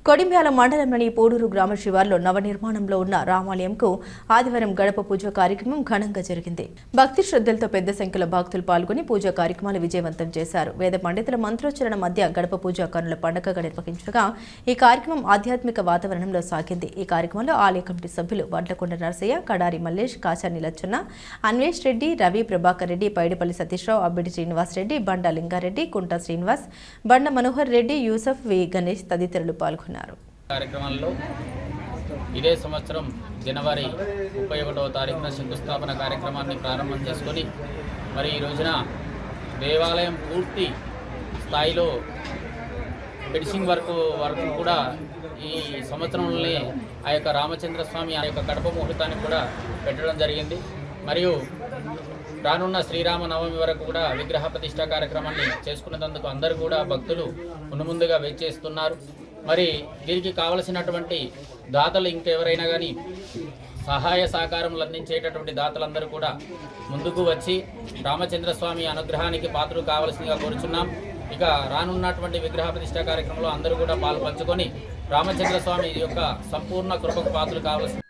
కొడింబ్యాల మండలంలోని పోడూరు గ్రామ శివార్లో నవనిర్మాణంలో ఉన్న రామాలయంకు ఆదివారం గడప పూజ కార్యక్రమం ఘనంగా జరిగింది. భక్తి శ్రద్ధలతో పెద్ద సంఖ్యలో భక్తులు పాల్గొని పూజా కార్యక్రమాలు విజయవంతం చేశారు. వేద పండితుల మంత్రోచ్చరణ మధ్య గడప పూజ కనుల పండుగగా నిర్వహించగా ఈ కార్యక్రమం ఆధ్యాత్మిక వాతావరణంలో సాగింది. ఈ కార్యక్రమంలో ఆలయ కమిటీ సభ్యులు వడ్లకొండ నరసయ్య, కడారి మల్లేష్, కాచాని లచ్చన్న, అన్వేష్ రెడ్డి, రవి, ప్రభాకర్ రెడ్డి, పైడిపల్లి సతీష్రావు, అబ్బిడి శ్రీనివాస్ రెడ్డి, బండ లింగారెడ్డి, కుంట శ్రీనివాస్, బండ మనోహర్ రెడ్డి, యూసఫ్, వి గణేష్ తదితరులు పాల్గొన్నారు. కార్యక్రమంలో ఇదే సంవత్సరం జనవరి 31వ తారీఖున శంకుస్థాపన కార్యక్రమాన్ని ప్రారంభం చేసుకొని మరి ఈ రోజున దేవాలయం పూర్తి స్థాయిలో ఫినిషింగ్ వరకు కూడా ఈ సంవత్సరంలోనే ఆ యొక్క రామచంద్ర స్వామి ఆ యొక్క కడప ముహూర్తాన్ని కూడా పెట్టడం జరిగింది. మరియు రానున్న శ్రీరామ నవమి వరకు కూడా విగ్రహ ప్రతిష్ఠా కార్యక్రమాన్ని చేసుకున్నందుకు అందరూ కూడా భక్తులు ముందుగా వేచేస్తున్నారు. మరి దీనికి కావలసినటువంటి దాతలు ఇంకెవరైనా కానీ సహాయ సహకారములు అందించేటటువంటి దాతలందరూ కూడా ముందుకు వచ్చి రామచంద్ర స్వామి అనుగ్రహానికి పాత్రలు కావాల్సిందిగా కోరుచున్నాం. ఇక రానున్నటువంటి విగ్రహ ప్రతిష్ఠా కార్యక్రమంలో అందరూ కూడా పాల్పంచుకొని రామచంద్ర స్వామి యొక్క సంపూర్ణ కృపకు పాత్రలు కావాల్సింది.